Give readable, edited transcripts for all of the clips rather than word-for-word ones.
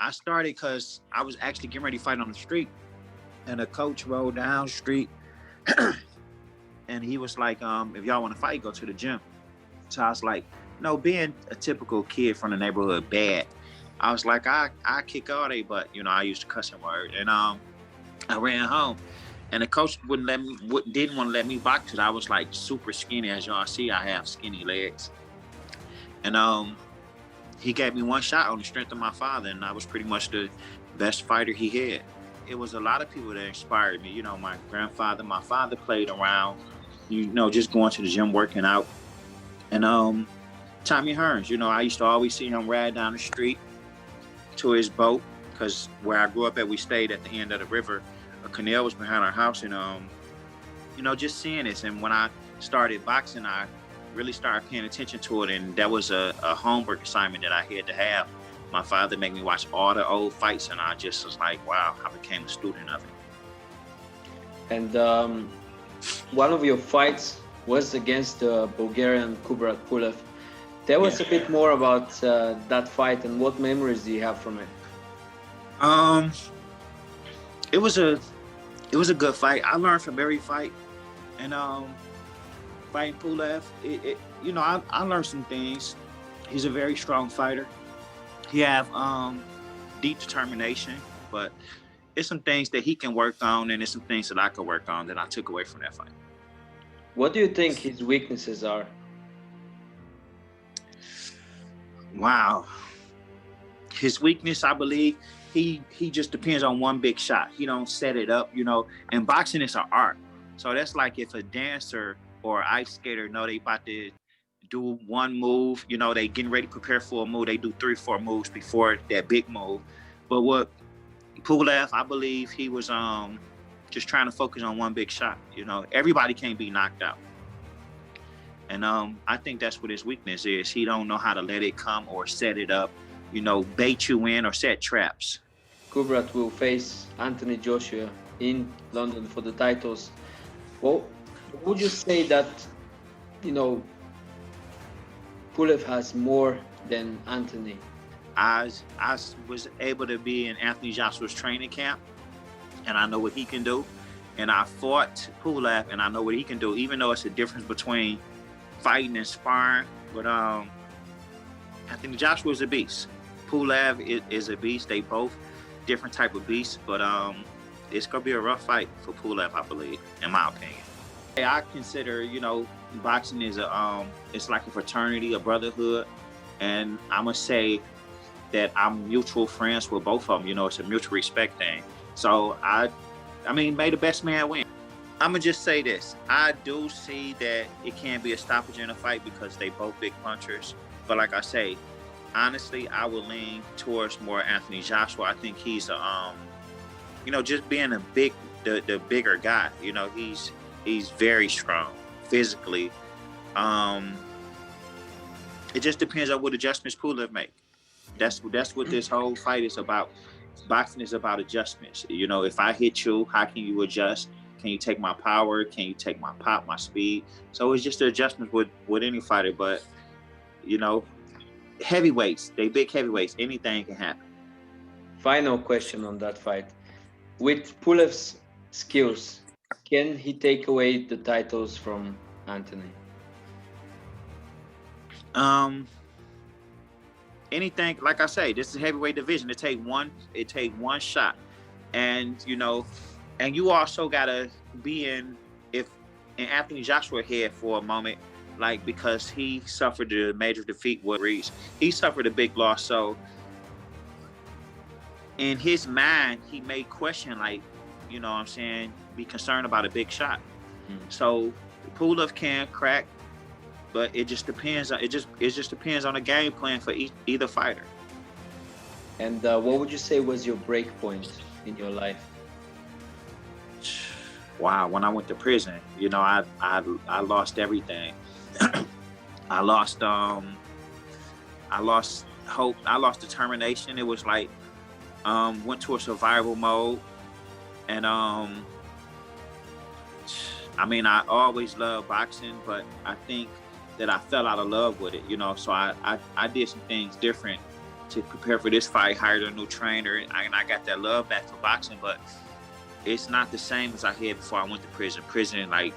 I started because I was actually getting ready to fight on the street, and a coach rolled down the street, and he was like, "If y'all want to fight, go to the gym." So I was like, no, being a typical kid from the neighborhood, bad. I was like, I kick all day, but I used to cuss and word, and I ran home, and the coach wouldn't let me, didn't want to let me box because I was like super skinny. As y'all see, I have skinny legs, and he gave me one shot on the strength of my father, and I was pretty much the best fighter he had. It was a lot of people that inspired me. My grandfather, my father played around, just going to the gym, working out, and Tommy Hearns. I used to always see him ride down the street to his boat, because where I grew up at, we stayed at the end of the river. A canal was behind our house, and just seeing this. And when I started boxing, I really started paying attention to it, and that was a homework assignment that I had to have. My father made me watch all the old fights, and I just was like, wow, I became a student of it. And one of your fights was against the Bulgarian Kubrat Pulev. Tell us a bit more about that fight, and what memories do you have from it? It was a good fight. I learned from every fight, and fighting Pulev, I learned some things. He's a very strong fighter. He have deep determination, but it's some things that he can work on, and it's some things that I could work on that I took away from that fight. What do you think his weaknesses are? Wow. His weakness, I believe, he just depends on one big shot. He don't set it up, and boxing is an art. So that's like if a dancer or an ice skater know they about to do one move, they getting ready to prepare for a move, they do 3 or 4 moves before that big move. But what Pulev, I believe he was just trying to focus on one big shot. Everybody can't be knocked out. And I think that's what his weakness is. He don't know how to let it come or set it up, bait you in or set traps. Kubrat will face Anthony Joshua in London for the titles. Well, would you say that, Pulev has more than Anthony? I was able to be in Anthony Joshua's training camp, and I know what he can do. And I fought Pulev, and I know what he can do, even though it's a difference between fighting and sparring. But Anthony Joshua is a beast. Pulev is a beast. They both different type of beasts, but it's gonna be a rough fight for Pulev, I believe, in my opinion. I consider, boxing is it's like a fraternity, a brotherhood, and I'm gonna say that I'm mutual friends with both of them. It's a mutual respect thing. So I mean, may the best man win. I'm gonna just say this: I do see that it can be a stoppage in a fight because they both big punchers. But like I say, honestly, I would lean towards more Anthony Joshua. I think he's just being the bigger guy. He's very strong physically. It just depends on what adjustments Pulev make. That's what this whole fight is about. Boxing is about adjustments. If I hit you, how can you adjust? Can you take my power? Can you take my pop, my speed? So it's just the adjustments with any fighter. But heavyweights, they big heavyweights, anything can happen. Final question on that fight: with Pulev's skills, can he take away the titles from Anthony? Anything, like I say, this is a heavyweight division. It take one shot, and you also gotta be in Anthony Joshua head for a moment, like, because he suffered a major defeat with Reese. He suffered a big loss, so in his mind, he may question, like, what I'm saying, be concerned about a big shot. So Pulev can crack, but it just depends on the game plan for either fighter. And what would you say was your break point in your life? Wow, when I went to prison, I lost everything. I lost hope. I lost determination. It was like went to a survival mode, and I always loved boxing, but I think that I fell out of love with it, so I did some things different to prepare for this fight, hired a new trainer, and I got that love back for boxing. But it's not the same as I had before I went to prison. Prison like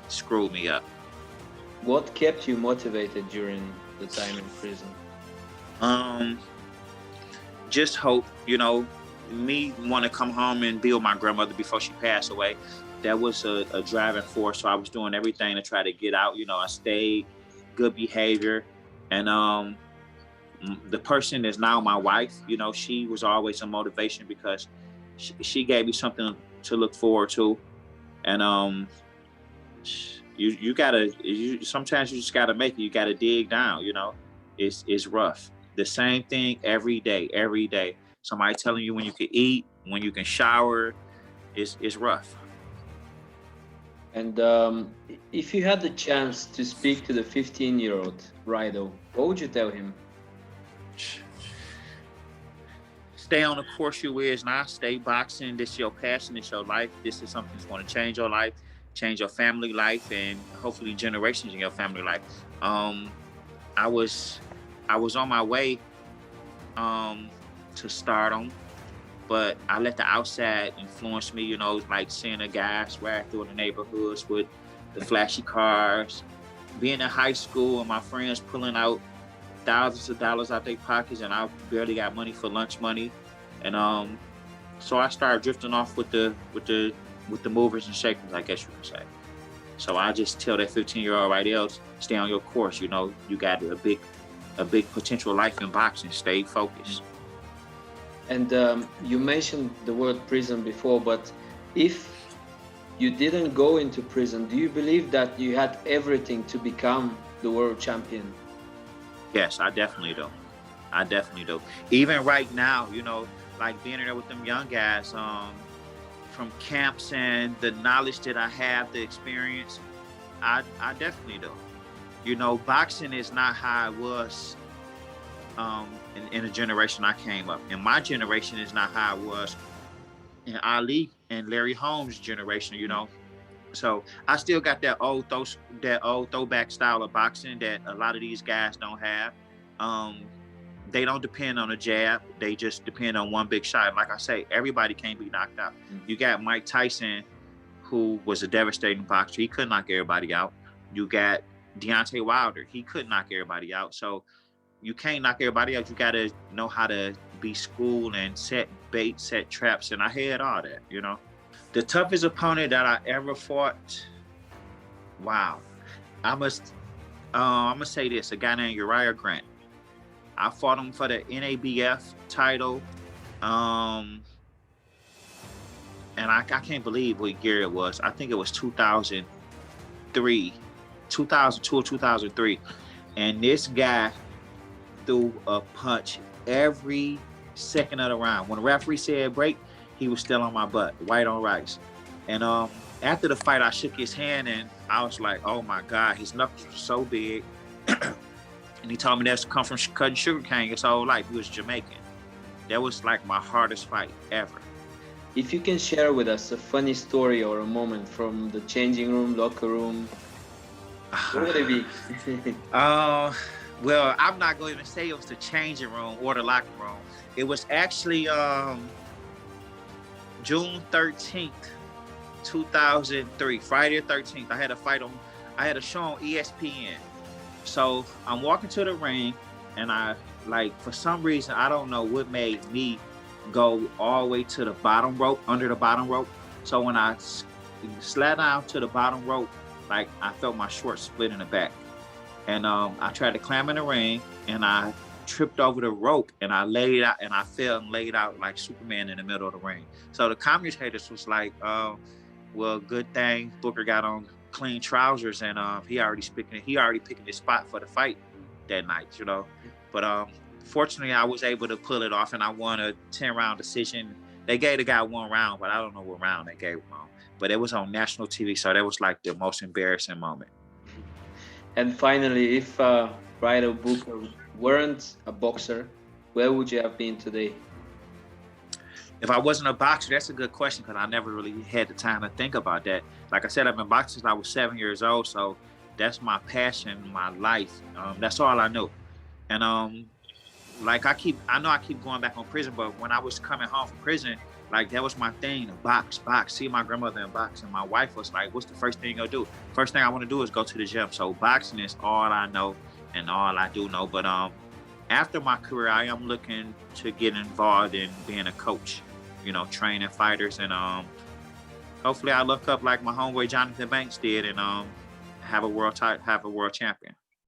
screwed me up. What kept you motivated during the time in prison? Just hope, you know, me want to come home and be with my grandmother before she passed away. That was a driving force. So I was doing everything to try to get out. You know, I stayed, good behavior. And the person that's now my wife, you know, she was always a motivation because she gave me something to look forward to. And you gotta, sometimes you just gotta make it. You gotta dig down, you know. It's rough. The same thing every day. Somebody telling you when you can eat, when you can shower, it's rough. And if you had the chance to speak to the 15-year-old Rydell, what would you tell him? Stay on the course you is now. Stay boxing. This is your passion. It's your life. This is something that's going to change your life, change your family life, and hopefully generations in your family life. I was on my way to stardom, but I let the outside influence me, you know, like seeing the guys ride through the neighborhoods with the flashy cars, being in high school and my friends pulling out thousands of dollars out their pockets, and I barely got money for lunch money. And so I started drifting off with the movers and shakers, I guess you could say. So I just tell that 15-year-old Rydell, stay on your course. You know, you got a big potential life in boxing. Stay focused. And you mentioned the word prison before, but if you didn't go into prison, do you believe that you had everything to become the world champion? Yes, I definitely do. Even right now, you know, like being there with them young guys, from camps and the knowledge that I have, the experience, I definitely do. You know, boxing is not how it was in the generation I came up. And my generation is not how it was in Ali and Larry Holmes' generation, you know. So I still got that old throwback style of boxing that a lot of these guys don't have. They don't depend on a jab. They just depend on one big shot. Like I say, everybody can't be knocked out. You got Mike Tyson, who was a devastating boxer. He could knock everybody out. You got Deontay Wilder. He could knock everybody out. So you can't knock everybody out. You got to know how to be schooled and set bait, set traps. And I had all that, you know. The toughest opponent that I ever fought, wow. I'm gonna say this, a guy named Uriah Grant. I fought him for the NABF title. And I can't believe what year it was. I think it was 2002 or 2003. And this guy threw a punch every second of the round. When the referee said break, he was still on my butt, white on rice. And after the fight, I shook his hand and I was like, oh my God, his knuckles were so big. And he told me that's come from cutting sugarcane his whole life. He was Jamaican. That was like my hardest fight ever. If you can share with us a funny story or a moment from the changing room, locker room, what would it be? Well, I'm not going to say it was the changing room or the locker room. It was actually June 13th, 2003, Friday the 13th. I had a show on ESPN. So I'm walking to the ring and for some reason, I don't know what made me go all the way to the bottom rope, under the bottom rope. So when I slid down to the bottom rope, like I felt my shorts split in the back. And I tried to climb in the ring and I tripped over the rope and I laid out and I fell and laid out like Superman in the middle of the ring. So the commentators was like, well, good thing Booker got on clean trousers and he already picking his spot for the fight that night, you know. But fortunately I was able to pull it off and I won a 10-round decision. They gave the guy 1 round, but I don't know what round they gave him on. But it was on national TV, so that was like the most embarrassing moment. And finally, if Rydell Booker weren't a boxer, where would you have been today? If I wasn't a boxer, that's a good question because I never really had the time to think about that. Like I said, I've been boxing since I was 7 years old, so that's my passion, my life. That's all I know. And like I know I keep going back on prison, but when I was coming home from prison, like that was my thing, to box. See my grandmother in box. And my wife was like, what's the first thing you'll do? First thing I want to do is go to the gym. So boxing is all I know and all I do know. But after my career, I am looking to get involved in being a coach, you know, training fighters, and hopefully I look up like my homeboy Jonathan Banks did, and have a world champion.